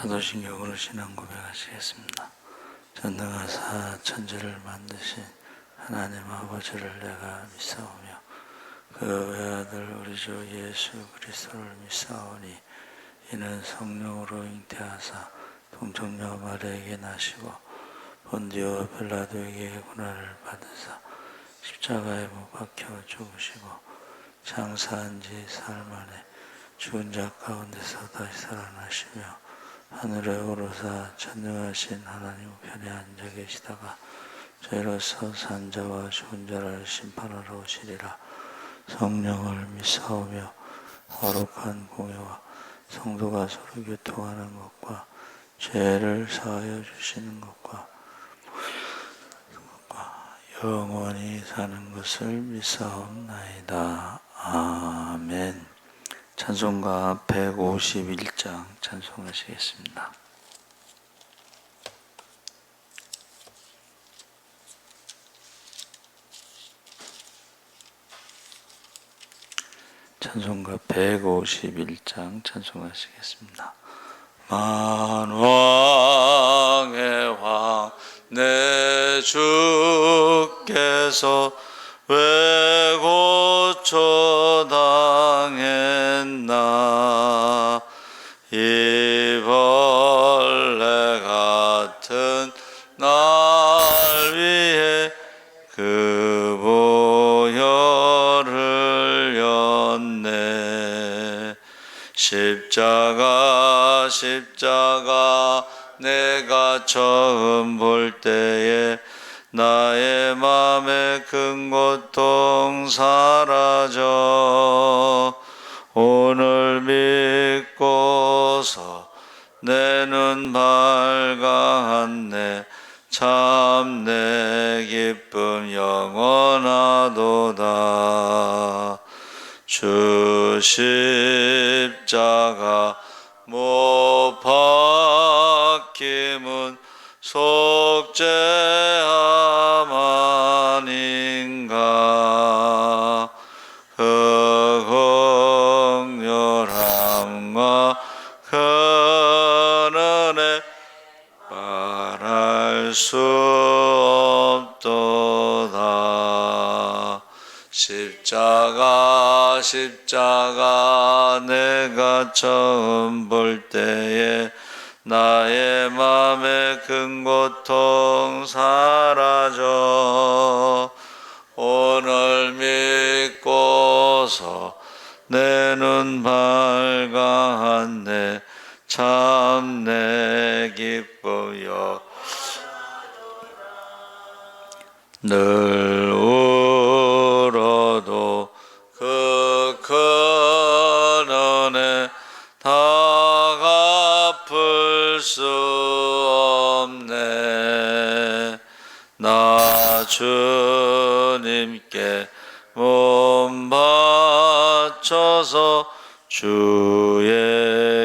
사도신경으로 신앙 고백하시겠습니다. 전능하사 천지를 만드신 하나님 아버지를 내가 믿사오며 그 외아들 우리 주 예수 그리스도를 믿사오니 이는 성령으로 잉태하사 동정녀 마리아에게 나시고 본디오 빌라도에게 고난을 받으사 십자가에 못 박혀 죽으시고 장사한 지 사흘 만에 죽은 자 가운데서 다시 살아나시며 하늘에 오르사 전능하신 하나님 우편에 앉아 계시다가 저희로서 산 자와 죽은 자를 심판하러 오시리라. 성령을 믿사오며 거룩한 공예와 성도가 서로 교통하는 것과 죄를 사하여 주시는 것과 영원히 사는 것을 믿사옵나이다. 아멘. 찬송가 151장 찬송하시겠습니다. 찬송가 151장 찬송하시겠습니다. 만왕의 왕 내 주께서 왜 고초당했나 이 벌레 같은 날 위해 그 보혈을 흘렸네. 십자가 내가 처음 볼 때에 나의 맘에 큰 고통 사라져 오늘 믿고서 내 눈 밝았네. 참 내 기쁨 영원하도다. 주 십자가 못 박힘은 속죄함 아닌가. 그 긍휼함과 그 은혜 말할 수 없도다. 십자가 내가 처음 볼 때에 나의 맘에 큰 고통 사라져 오늘 믿고서 내 눈 밝았네. 참 내 기쁨이여 늘 울어도 그 큰 은혜 다 갚을 수 없네. 나 주님께 몸 바쳐서 주의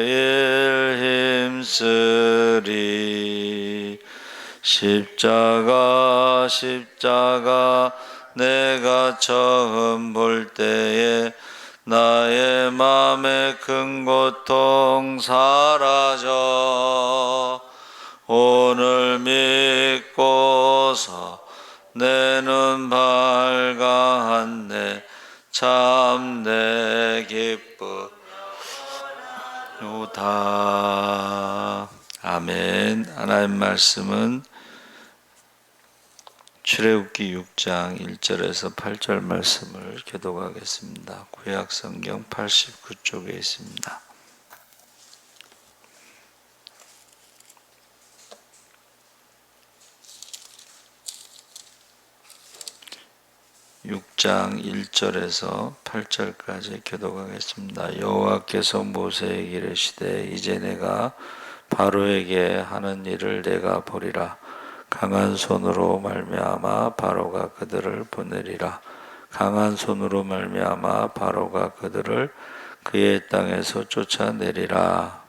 일 힘쓰리. 십자가 내가 처음 볼 때에 나의 맘에 큰 고통 사라져 오늘 믿고서 내 눈 밝았네. 참 내 기쁨이로다. 아멘. 하나님 말씀은 출애굽기 6장 1절에서 8절 말씀을 교독하겠습니다. 구약성경 89쪽에 있습니다. 6장 1절에서 8절까지 교독하겠습니다. 여호와께서 모세에게 이르시되 이제 내가 바로에게 하는 일을 내가 보리라. 강한 손으로 말미암아 바로가 그들을 보내리라. 강한 손으로 말미암아 바로가 그들을 그의 땅에서 쫓아내리라.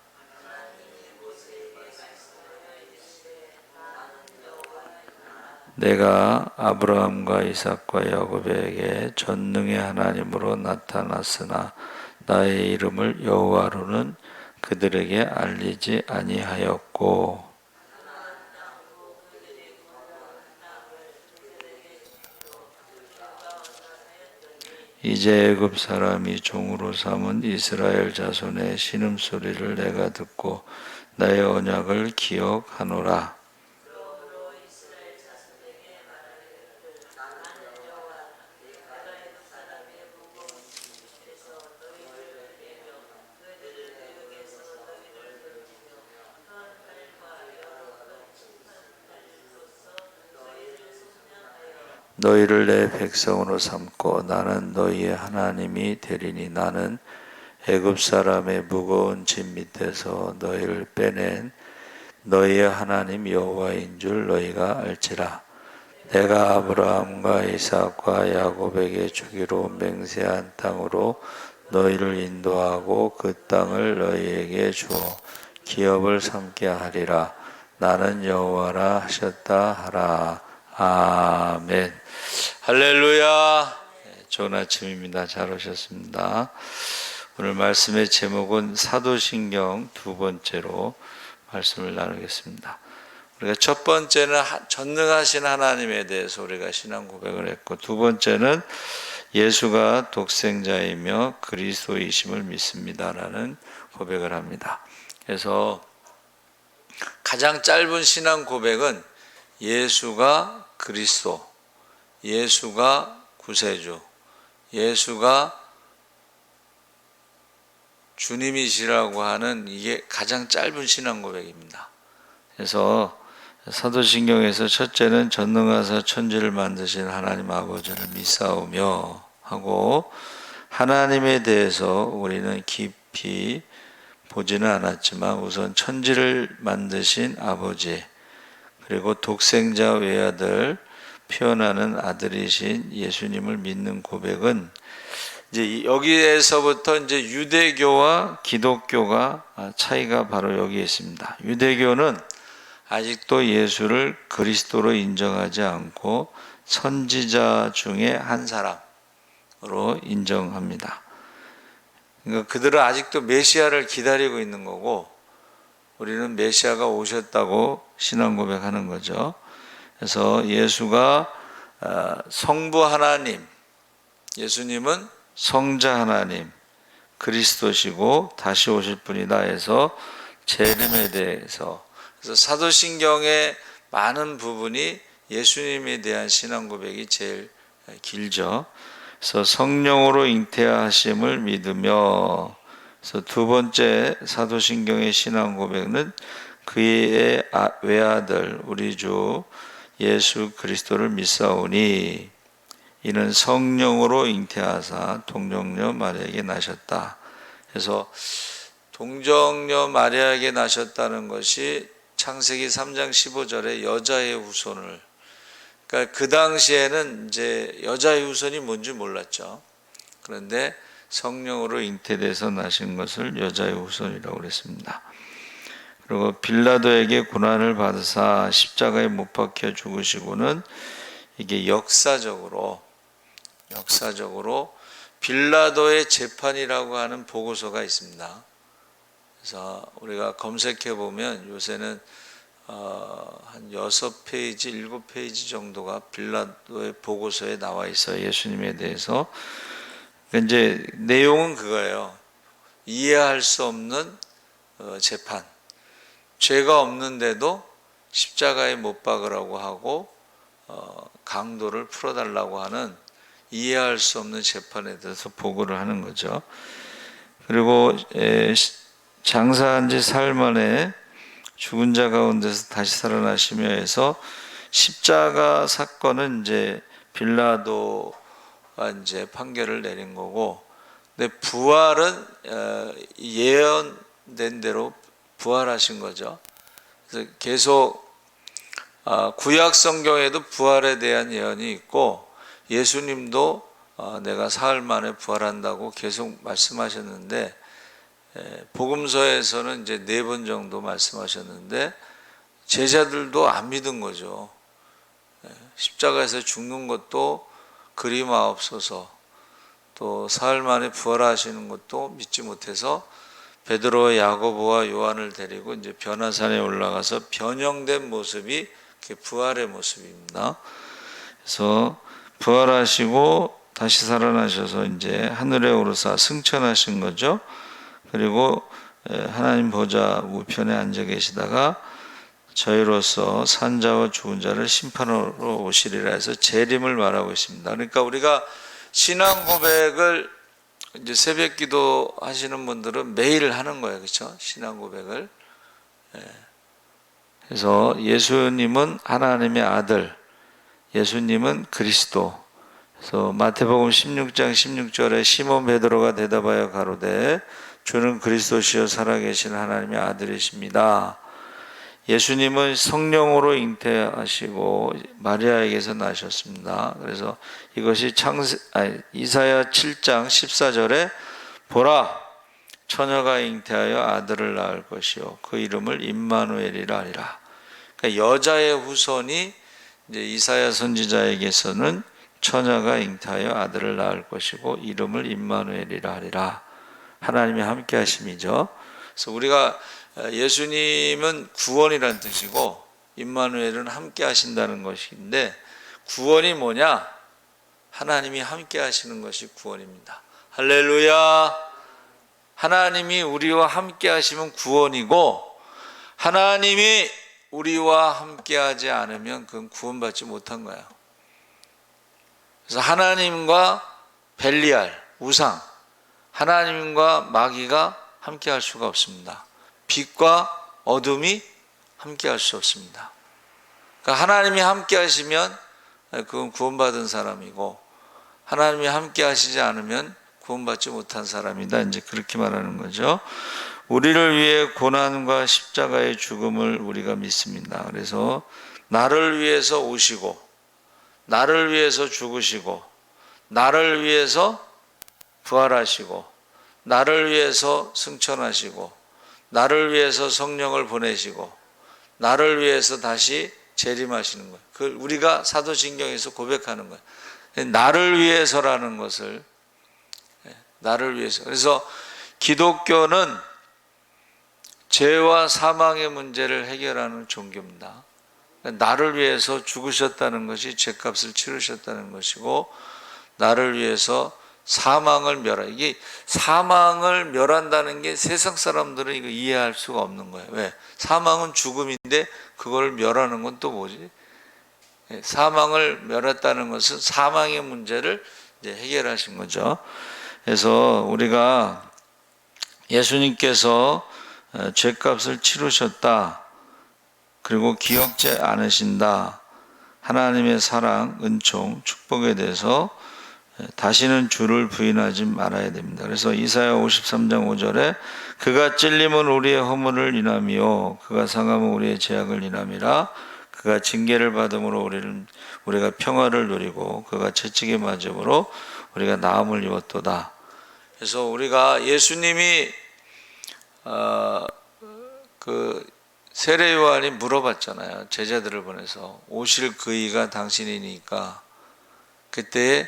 내가 아브라함과 이삭과 야곱에게 전능의 하나님으로 나타났으나 나의 이름을 여호와로는 그들에게 알리지 아니하였고 이제 애굽 사람이 종으로 삼은 이스라엘 자손의 신음소리를 내가 듣고 나의 언약을 기억하노라. 너희를 내 백성으로 삼고 나는 너희의 하나님이 되리니 나는 애굽 사람의 무거운 짐 밑에서 너희를 빼낸 너희의 하나님 여호와인 줄 너희가 알지라. 내가 아브라함과 이삭과 야곱에게 주기로 맹세한 땅으로 너희를 인도하고 그 땅을 너희에게 주어 기업을 삼게 하리라. 나는 여호와라 하셨다 하라. 아멘. 할렐루야. 좋은 아침입니다. 잘 오셨습니다. 오늘 말씀의 제목은 사도신경 두 번째로 말씀을 나누겠습니다. 우리가 첫 번째는 전능하신 하나님에 대해서 우리가 신앙 고백을 했고, 두 번째는 예수가 독생자이며 그리스도이심을 믿습니다라는 고백을 합니다. 그래서 가장 짧은 신앙 고백은 예수가 그리스도, 예수가 구세주, 예수가 주님이시라고 하는 이게 가장 짧은 신앙 고백입니다. 그래서 사도신경에서 첫째는 전능하사 천지를 만드신 하나님 아버지를 믿사오며 하고, 하나님에 대해서 우리는 깊이 보지는 않았지만 우선 천지를 만드신 아버지, 그리고 독생자 외아들 표현하는 아들이신 예수님을 믿는 고백은 이제 여기에서부터 이제 유대교와 기독교가 차이가 바로 여기에 있습니다. 유대교는 아직도 예수를 그리스도로 인정하지 않고 선지자 중에 한 사람으로 인정합니다. 그러니까 그들은 아직도 메시아를 기다리고 있는 거고, 우리는 메시아가 오셨다고 신앙 고백하는 거죠. 그래서 예수가 성부 하나님, 예수님은 성자 하나님, 그리스도시고 다시 오실 분이다 해서 재림에 대해서, 그래서 사도신경의 많은 부분이 예수님에 대한 신앙 고백이 제일 길죠. 그래서 성령으로 잉태하심을 믿으며, 그래서 두 번째 사도신경의 신앙 고백은 그의 외아들 우리 주 예수 그리스도를 믿사오니 이는 성령으로 잉태하사 동정녀 마리아에게 나셨다. 그래서 동정녀 마리아에게 나셨다는 것이 창세기 3장 15절에 여자의 후손을, 그러니까 그 당시에는 이제 여자의 후손이 뭔지 몰랐죠. 그런데 성령으로 잉태돼서 나신 것을 여자의 후손이라고 그랬습니다. 그리고 빌라도에게 고난을 받으사 십자가에 못 박혀 죽으시고는 이게 역사적으로 빌라도의 재판이라고 하는 보고서가 있습니다. 그래서 우리가 검색해 보면 요새는 한 6페이지, 7페이지 정도가 빌라도의 보고서에 나와 있어요. 예수님에 대해서. 이제 내용은 그거예요. 이해할 수 없는 재판. 죄가 없는데도 십자가에 못 박으라고 하고 강도를 풀어달라고 하는 이해할 수 없는 재판에 대해서 보고를 하는 거죠. 그리고 장사한 지 사흘 만에 죽은 자 가운데서 다시 살아나시며 해서 십자가 사건은 이제 빌라도가 이제 판결을 내린 거고, 근데 부활은 예언된 대로 부활하신 거죠. 그래서 계속 구약 성경에도 부활에 대한 예언이 있고, 예수님도 내가 사흘 만에 부활한다고 계속 말씀하셨는데, 복음서에서는 이제 4번 정도 말씀하셨는데 제자들도 안 믿은 거죠. 십자가에서 죽는 것도 그리마옵소서, 또 사흘 만에 부활하시는 것도 믿지 못해서 베드로와 야고보와 요한을 데리고 이제 변화산에 올라가서 변형된 모습이 부활의 모습입니다. 그래서 부활하시고 다시 살아나셔서 이제 하늘에 오르사 승천하신 거죠. 그리고 하나님 보좌 우편에 앉아 계시다가 저희로서 산자와 죽은 자를 심판하러 오시리라 해서 재림을 말하고 있습니다. 그러니까 우리가 신앙 고백을 이제 새벽 기도 하시는 분들은 매일 하는 거예요. 그렇죠? 신앙 고백을. 그래서 예수님은 하나님의 아들, 예수님은 그리스도. 그래서 마태복음 16장 16절에 시몬 베드로가 대답하여 가로되 주는 그리스도시요 살아계신 하나님의 아들이십니다. 예수님은 성령으로 잉태하시고 마리아에게서 나셨습니다. 그래서 이것이 이사야 7장 14절에 보라 처녀가 잉태하여 아들을 낳을 것이요 그 이름을 임마누엘이라 하리라. 그러니까 여자의 후손이 이제 이사야 선지자에게서는 처녀가 잉태하여 아들을 낳을 것이고 이름을 임마누엘이라 하리라. 하나님이 함께 하심이죠. 그래서 우리가 예수님은 구원이란 뜻이고 임마누엘은 함께 하신다는 것인데 구원이 뭐냐? 하나님이 함께 하시는 것이 구원입니다. 할렐루야. 하나님이 우리와 함께 하시면 구원이고 하나님이 우리와 함께 하지 않으면 그건 구원받지 못한 거예요. 그래서 하나님과 벨리알, 우상, 하나님과 마귀가 함께 할 수가 없습니다. 빛과 어둠이 함께 할 수 없습니다. 그러니까 하나님이 함께 하시면 그건 구원받은 사람이고 하나님이 함께 하시지 않으면 구원받지 못한 사람이다. 이제 그렇게 말하는 거죠. 우리를 위해 고난과 십자가의 죽음을 우리가 믿습니다. 그래서 나를 위해서 오시고 나를 위해서 죽으시고 나를 위해서 부활하시고 나를 위해서 승천하시고 나를 위해서 성령을 보내시고 나를 위해서 다시 재림하시는 거예요. 그걸 우리가 사도신경에서 고백하는 거예요. 나를 위해서라는 것을, 나를 위해서. 그래서 기독교는 죄와 사망의 문제를 해결하는 종교입니다. 나를 위해서 죽으셨다는 것이 죄값을 치르셨다는 것이고 나를 위해서 사망을 이게 사망을 멸한다는 게 세상 사람들은 이거 이해할 수가 없는 거예요. 왜? 사망은 죽음인데 그걸 멸하는 건 또 뭐지? 사망을 멸했다는 것은 사망의 문제를 이제 해결하신 거죠. 그래서 우리가 예수님께서 죄값을 치르셨다. 그리고 기억지 않으신다. 하나님의 사랑, 은총, 축복에 대해서 다시는 주를 부인하지 말아야 됩니다. 그래서 이사야 53장 5절에 그가 찔림은 우리의 허물을 인함이요 그가 상함은 우리의 죄악을 인함이라. 그가 징계를 받음으로 우리가 평화를 누리고 그가 채찍에 맞음으로 우리가 나음을 입었도다. 그래서 우리가 예수님이 세례 요한이 물어봤잖아요. 제자들을 보내서 오실 그이가 당신이니까. 그때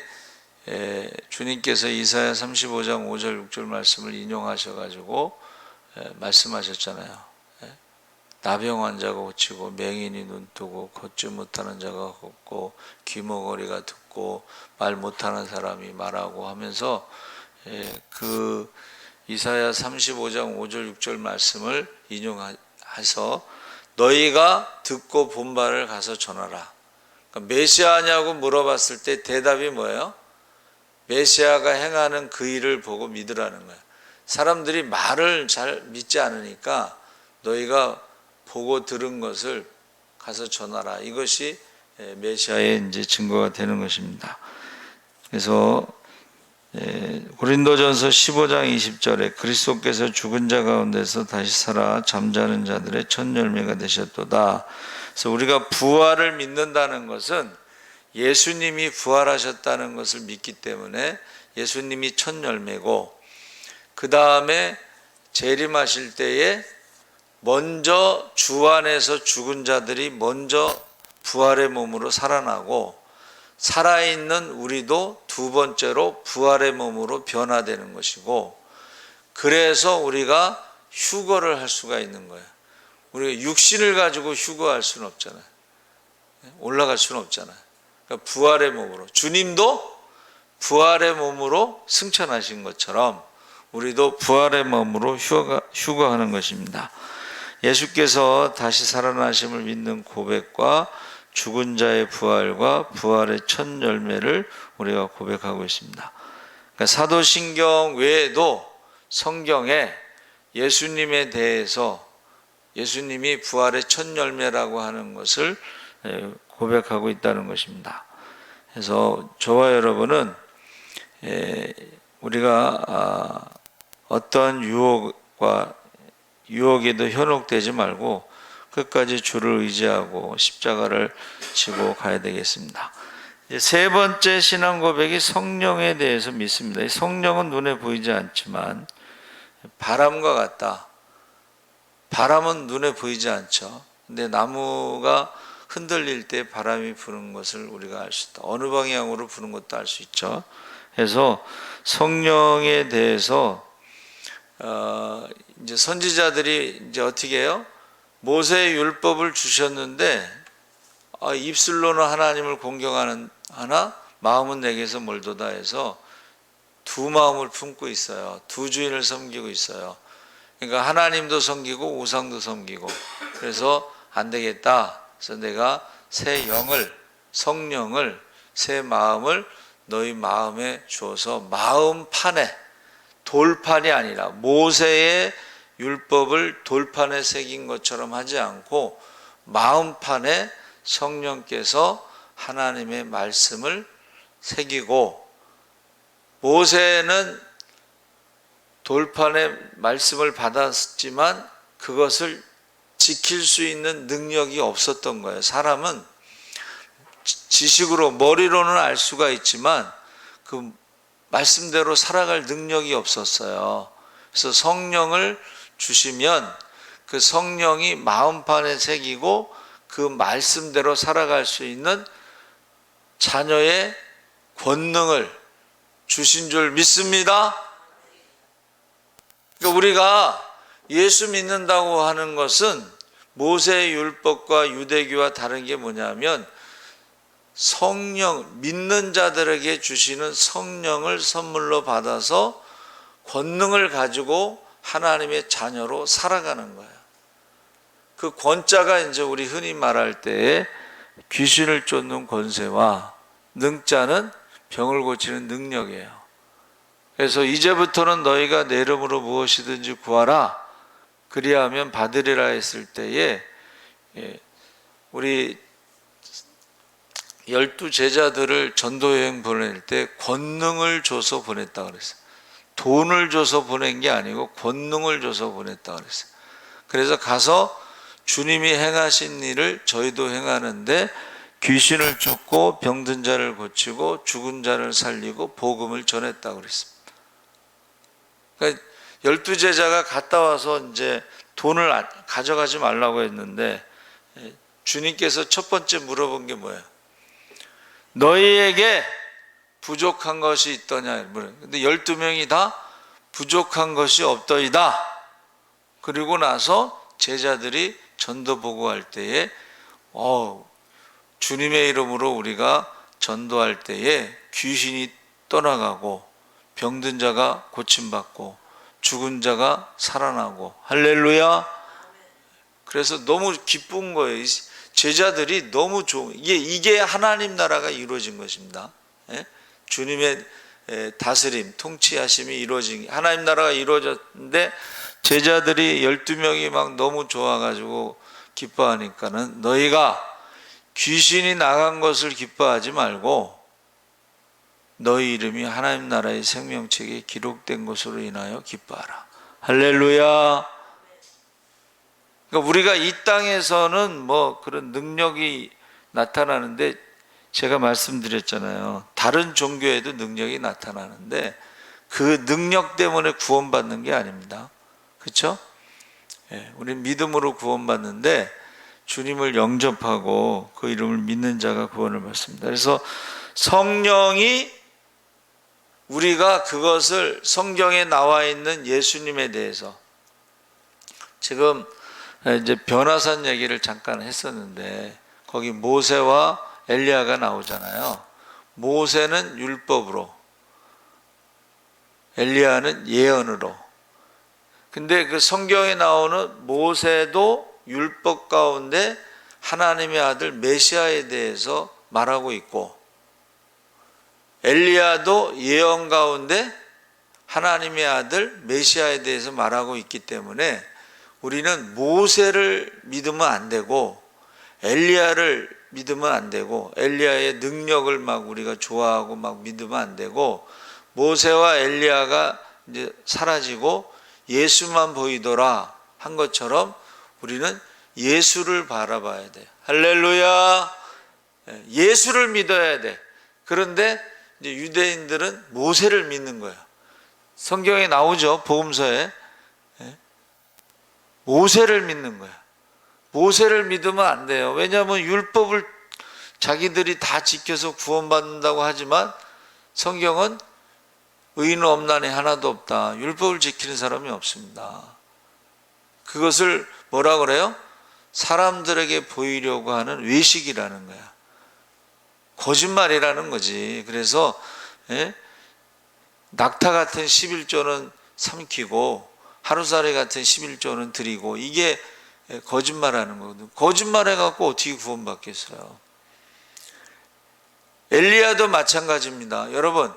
주님께서 이사야 35장 5절 6절 말씀을 인용하셔가지고 말씀하셨잖아요. 나병 환자가 고치고 맹인이 눈뜨고 걷지 못하는 자가 걷고 귀머거리가 듣고 말 못하는 사람이 말하고 하면서 그 이사야 35장 5절 6절 말씀을 인용해서 너희가 듣고 본 바를 가서 전하라. 그러니까 메시아냐고 물어봤을 때 대답이 뭐예요? 메시아가 행하는 그 일을 보고 믿으라는 거예요. 사람들이 말을 잘 믿지 않으니까 너희가 보고 들은 것을 가서 전하라. 이것이 메시아의 이제 증거가 되는 것입니다. 그래서 고린도전서 15장 20절에 그리스도께서 죽은 자 가운데서 다시 살아 잠자는 자들의 첫 열매가 되셨도다. 그래서 우리가 부활을 믿는다는 것은 예수님이 부활하셨다는 것을 믿기 때문에 예수님이 첫 열매고 그 다음에 재림하실 때에 먼저 주 안에서 죽은 자들이 먼저 부활의 몸으로 살아나고 살아있는 우리도 두 번째로 부활의 몸으로 변화되는 것이고 그래서 우리가 휴거를 할 수가 있는 거예요. 우리가 육신을 가지고 휴거할 수는 없잖아요. 올라갈 수는 없잖아요. 그러니까 부활의 몸으로, 주님도 부활의 몸으로 승천하신 것처럼 우리도 부활의 몸으로 휴거하는 것입니다. 예수께서 다시 살아나심을 믿는 고백과 죽은 자의 부활과 부활의 첫 열매를 우리가 고백하고 있습니다. 그러니까 사도신경 외에도 성경에 예수님에 대해서, 예수님이 부활의 첫 열매라고 하는 것을 고백하고 있다는 것입니다. 그래서 저와 여러분은 우리가 어떤 유혹에도 현혹되지 말고 끝까지 주를 의지하고 십자가를 지고 가야 되겠습니다. 세 번째 신앙 고백이 성령에 대해서 믿습니다. 성령은 눈에 보이지 않지만 바람과 같다. 바람은 눈에 보이지 않죠. 근데 나무가 흔들릴 때 바람이 부는 것을 우리가 알 수 있다. 어느 방향으로 부는 것도 알 수 있죠. 그래서 성령에 대해서 이제 선지자들이 이제 어떻게 해요? 모세의 율법을 주셨는데 입술로는 하나님을 공경하는 하나 마음은 내게서 멀도다 해서 두 마음을 품고 있어요. 두 주인을 섬기고 있어요. 그러니까 하나님도 섬기고 우상도 섬기고, 그래서 안 되겠다. 그래서 내가 새 영을, 성령을, 새 마음을 너희 마음에 주어서 마음판에, 돌판이 아니라 모세의 율법을 돌판에 새긴 것처럼 하지 않고 마음판에 성령께서 하나님의 말씀을 새기고, 모세는 돌판에 말씀을 받았지만 그것을 지킬 수 있는 능력이 없었던 거예요. 사람은 지식으로, 머리로는 알 수가 있지만 그 말씀대로 살아갈 능력이 없었어요. 그래서 성령을 주시면 그 성령이 마음판에 새기고 그 말씀대로 살아갈 수 있는 자녀의 권능을 주신 줄 믿습니다. 그러니까 우리가 예수 믿는다고 하는 것은 모세의 율법과 유대교와 다른 게 뭐냐면 성령, 믿는 자들에게 주시는 성령을 선물로 받아서 권능을 가지고 하나님의 자녀로 살아가는 거예요. 그 권자가 이제 우리 흔히 말할 때에 귀신을 쫓는 권세와 능자는 병을 고치는 능력이에요. 그래서 이제부터는 너희가 내 이름으로 무엇이든지 구하라 그리하면 받으리라 했을 때에 우리 12 제자들을 전도여행 보낼 때 권능을 줘서 보냈다 그랬어요. 돈을 줘서 보낸 게 아니고 권능을 줘서 보냈다 그랬어요. 그래서 가서 주님이 행하신 일을 저희도 행하는데 귀신을 쫓고 병든 자를 고치고 죽은 자를 살리고 복음을 전했다 그랬습니다. 그러니까 12 제자가 갔다 와서 이제 돈을 가져가지 말라고 했는데 주님께서 첫 번째 물어본 게 뭐예요? 너희에게 부족한 것이 있더냐? 근데 12명이 다 부족한 것이 없더이다. 그리고 나서 제자들이 전도 보고할 때에 주님의 이름으로 우리가 전도할 때에 귀신이 떠나가고 병든 자가 고침받고 죽은 자가 살아나고 할렐루야. 그래서 너무 기쁜 거예요. 제자들이 너무 좋은, 이게 하나님 나라가 이루어진 것입니다. 주님의 다스림, 통치하심이 이루어진, 하나님 나라가 이루어졌는데 제자들이 12명이 막 너무 좋아가지고 기뻐하니까는 너희가 귀신이 나간 것을 기뻐하지 말고 너희 이름이 하나님 나라의 생명책에 기록된 것으로 인하여 기뻐하라. 할렐루야. 그러니까 우리가 이 땅에서는 뭐 그런 능력이 나타나는데 제가 말씀드렸잖아요. 다른 종교에도 능력이 나타나는데 그 능력 때문에 구원받는 게 아닙니다. 그렇죠? 우리는 믿음으로 구원받는데 주님을 영접하고 그 이름을 믿는 자가 구원을 받습니다. 그래서 성령이 우리가 그것을 성경에 나와 있는 예수님에 대해서 지금 이제 변화산 얘기를 잠깐 했었는데 거기 모세와 엘리야가 나오잖아요. 모세는 율법으로, 엘리야는 예언으로. 근데 그 성경에 나오는 모세도 율법 가운데 하나님의 아들 메시아에 대해서 말하고 있고, 엘리야도 예언 가운데 하나님의 아들 메시아에 대해서 말하고 있기 때문에 우리는 모세를 믿으면 안 되고 엘리야를 믿으면 안 되고 엘리야의 능력을 막 우리가 좋아하고 막 믿으면 안 되고, 모세와 엘리야가 이제 사라지고 예수만 보이더라 한 것처럼 우리는 예수를 바라봐야 돼요. 할렐루야. 예수를 믿어야 돼. 그런데 이제 유대인들은 모세를 믿는 거예요. 성경에 나오죠. 복음서에 모세를 믿는 거야. 모세를 믿으면 안 돼요. 왜냐하면 율법을 자기들이 다 지켜서 구원받는다고 하지만 성경은 의인은 없나니 하나도 없다. 율법을 지키는 사람이 없습니다. 그것을 뭐라 그래요? 사람들에게 보이려고 하는 외식이라는 거야. 거짓말이라는 거지. 그래서 낙타 같은 11조는 삼키고 하루살이 같은 11조는 드리고, 이게 거짓말하는 거거든. 거짓말해갖고 어떻게 구원받겠어요? 엘리야도 마찬가지입니다. 여러분,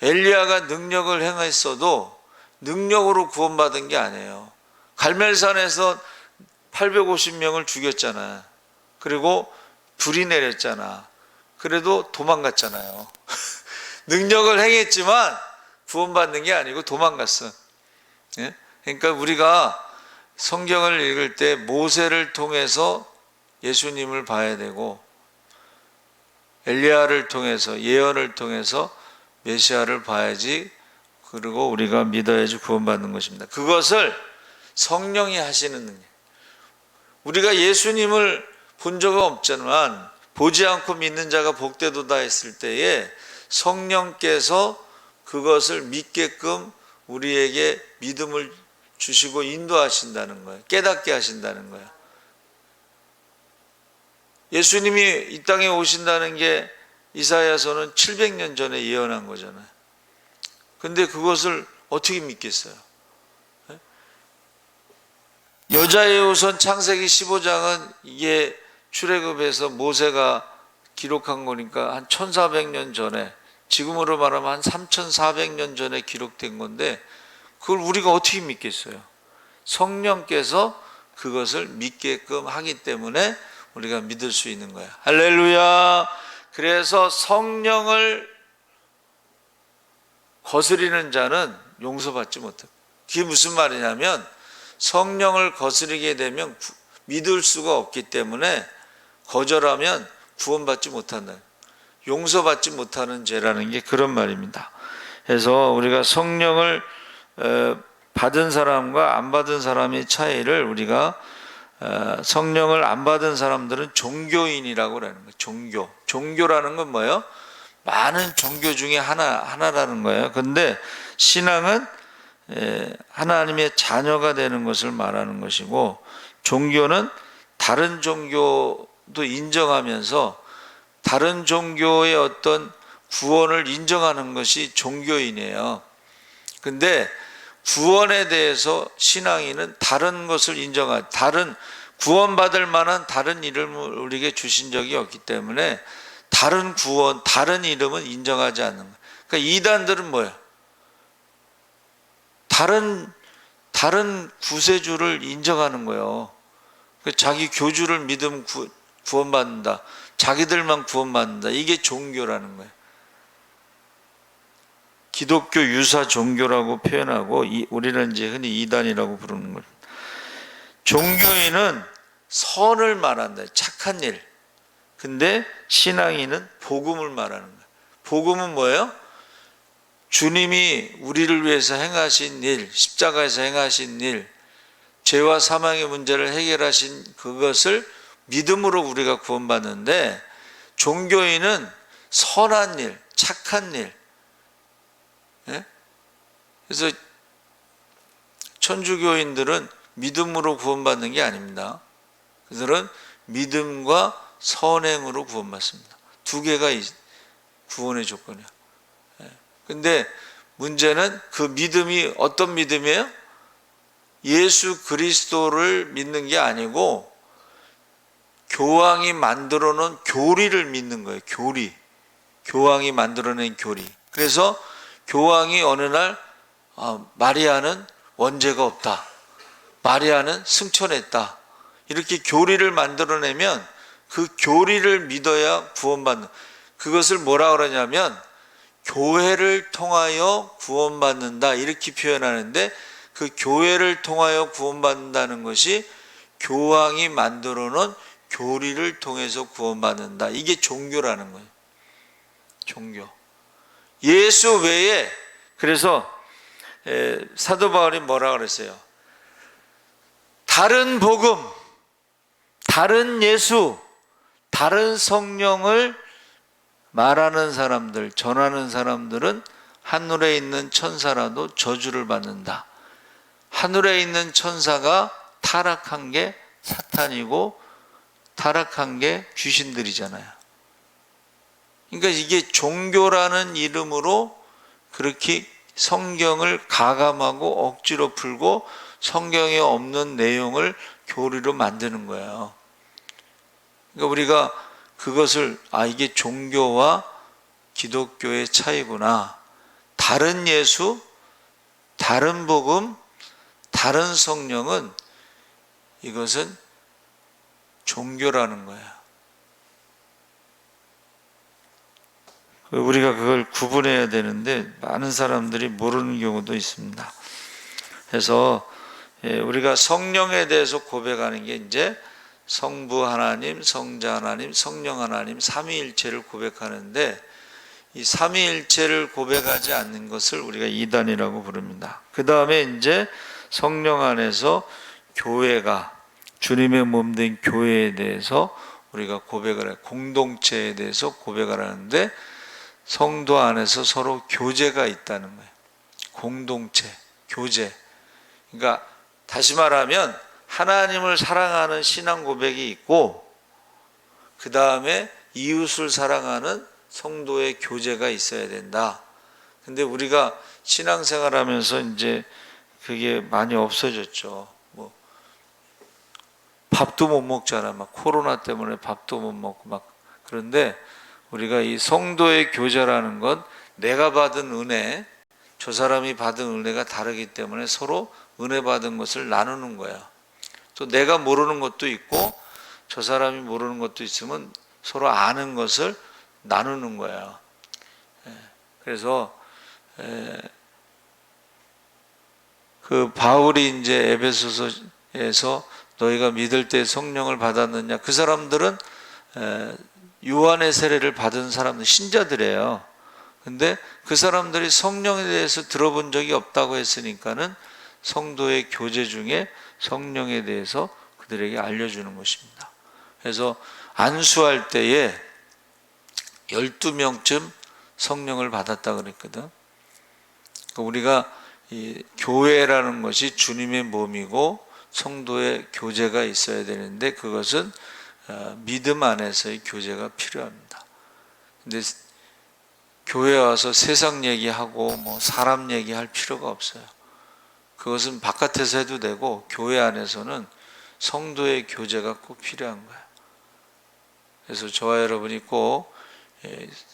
엘리야가 능력을 행했어도 능력으로 구원받은 게 아니에요. 갈멜산에서 850명을 죽였잖아. 그리고 불이 내렸잖아. 그래도 도망갔잖아요. 능력을 행했지만 구원받는 게 아니고 도망갔어. 그러니까 우리가 성경을 읽을 때 모세를 통해서 예수님을 봐야 되고, 엘리야를 통해서, 예언을 통해서 메시아를 봐야지, 그리고 우리가 믿어야지 구원받는 것입니다. 그것을 성령이 하시는 능력. 우리가 예수님을 본 적은 없지만 보지 않고 믿는 자가 복되도다 했을 때에 성령께서 그것을 믿게끔 우리에게 믿음을 주시고 인도하신다는 거예요. 깨닫게 하신다는 거예요. 예수님이 이 땅에 오신다는 게 이사야서는 700년 전에 예언한 거잖아요. 근데 그것을 어떻게 믿겠어요? 여자의 우선 창세기 15장은 이게 출애굽에서 모세가 기록한 거니까 한 1400년 전에, 지금으로 말하면 한 3400년 전에 기록된 건데 그걸 우리가 어떻게 믿겠어요? 성령께서 그것을 믿게끔 하기 때문에 우리가 믿을 수 있는 거야. 할렐루야. 그래서 성령을 거스리는 자는 용서받지 못해. 그게 무슨 말이냐면 성령을 거스리게 되면 믿을 수가 없기 때문에 거절하면 구원받지 못한다. 용서받지 못하는 죄라는 게 그런 말입니다. 그래서 우리가 성령을 받은 사람과 안 받은 사람의 차이를 우리가 성령을 안 받은 사람들은 종교인이라고 그러는 거예요. 종교라는 건 뭐예요? 많은 종교 중에 하나라는 거예요. 근데 신앙은 하나님의 자녀가 되는 것을 말하는 것이고, 종교는 다른 종교도 인정하면서 다른 종교의 어떤 구원을 인정하는 것이 종교인이에요. 근데 구원에 대해서 신앙인은 다른 것을 다른 구원받을 만한 다른 이름을 우리에게 주신 적이 없기 때문에 다른 구원, 다른 이름은 인정하지 않는 거예요. 그러니까 이단들은 뭐예요? 다른 구세주를 인정하는 거예요. 자기 교주를 믿으면 구원받는다. 자기들만 구원받는다. 이게 종교라는 거예요. 기독교 유사 종교라고 표현하고 우리는 이제 흔히 이단이라고 부르는 거예요. 종교인은 선을 말한다. 착한 일. 근데 신앙인은 복음을 말하는 거예요. 복음은 뭐예요? 주님이 우리를 위해서 행하신 일, 십자가에서 행하신 일, 죄와 사망의 문제를 해결하신 그것을 믿음으로 우리가 구원받는데, 종교인은 선한 일, 착한 일. 그래서 천주교인들은 믿음으로 구원받는 게 아닙니다. 그들은 믿음과 선행으로 구원받습니다. 두 개가 구원의 조건이에요. 근데 문제는 그 믿음이 어떤 믿음이에요? 예수 그리스도를 믿는 게 아니고 교황이 만들어 놓은 교리를 믿는 거예요. 교황이 만들어낸 교리. 그래서 교황이 어느 날 마리아는 원죄가 없다, 마리아는 승천했다, 이렇게 교리를 만들어내면 그 교리를 믿어야 구원받는, 그것을 뭐라 그러냐면 교회를 통하여 구원받는다 이렇게 표현하는데, 그 교회를 통하여 구원받는다는 것이 교황이 만들어 놓은 교리를 통해서 구원받는다. 이게 종교라는 거예요. 종교. 예수 외에, 그래서 사도 바울이 뭐라 그랬어요? 다른 복음, 다른 예수, 다른 성령을 말하는 사람들, 전하는 사람들은 하늘에 있는 천사라도 저주를 받는다. 하늘에 있는 천사가 타락한 게 사탄이고 타락한 게 귀신들이잖아요. 그러니까 이게 종교라는 이름으로 그렇게 성경을 가감하고 억지로 풀고 성경에 없는 내용을 교리로 만드는 거예요. 그러니까 우리가 그것을 이게 종교와 기독교의 차이구나. 다른 예수, 다른 복음, 다른 성령은 이것은 종교라는 거예요. 우리가 그걸 구분해야 되는데 많은 사람들이 모르는 경우도 있습니다. 그래서 우리가 성령에 대해서 고백하는 게 이제 성부 하나님, 성자 하나님, 성령 하나님, 삼위일체를 고백하는데, 이 삼위일체를 고백하지 않는 것을 우리가 이단이라고 부릅니다. 그 다음에 이제 성령 안에서 교회가, 주님의 몸 된 교회에 대해서 우리가 고백을 해요. 공동체에 대해서 고백을 하는데, 성도 안에서 서로 교제가 있다는 거예요. 공동체, 교제. 그러니까 다시 말하면 하나님을 사랑하는 신앙 고백이 있고, 그 다음에 이웃을 사랑하는 성도의 교제가 있어야 된다. 근데 우리가 신앙생활 하면서 이제 그게 많이 없어졌죠. 뭐 밥도 못 먹잖아. 막 코로나 때문에 밥도 못 먹고 막. 그런데 우리가 이 성도의 교제라는 건 내가 받은 은혜, 저 사람이 받은 은혜가 다르기 때문에 서로 은혜 받은 것을 나누는 거야. 또 내가 모르는 것도 있고 저 사람이 모르는 것도 있으면 서로 아는 것을 나누는 거야. 그래서 그 바울이 이제 에베소서에서 너희가 믿을 때 성령을 받았느냐, 그 사람들은 요한의 세례를 받은 사람들, 신자들이에요. 근데 그 사람들이 성령에 대해서 들어본 적이 없다고 했으니까는 성도의 교제 중에 성령에 대해서 그들에게 알려주는 것입니다. 그래서 안수할 때에 12명쯤 성령을 받았다 그랬거든. 우리가 이 교회라는 것이 주님의 몸이고 성도의 교제가 있어야 되는데, 그것은 믿음 안에서의 교제가 필요합니다. 근데 교회 와서 세상 얘기하고 뭐 사람 얘기할 필요가 없어요. 그것은 바깥에서 해도 되고 교회 안에서는 성도의 교제가 꼭 필요한 거예요. 그래서 저와 여러분이 꼭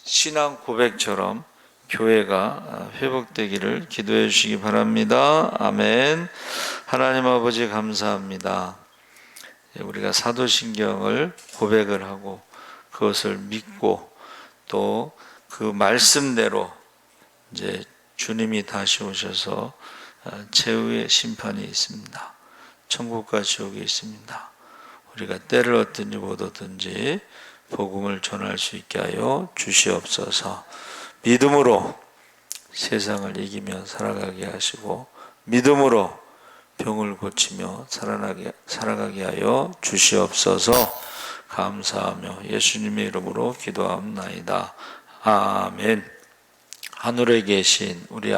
신앙 고백처럼 교회가 회복되기를 기도해 주시기 바랍니다. 아멘. 하나님 아버지 감사합니다. 우리가 사도신경을 고백을 하고 그것을 믿고 또 그 말씀대로 이제 주님이 다시 오셔서 최후의 심판이 있습니다. 천국과 지옥이 있습니다. 우리가 때를 얻든지 못 얻든지 복음을 전할 수 있게 하여 주시옵소서. 믿음으로 세상을 이기며 살아가게 하시고 믿음으로 병을 고치며 살아가게 하여 주시옵소서. 감사하며 예수님의 이름으로 기도합나이다. 아멘. 하늘에 계신 우리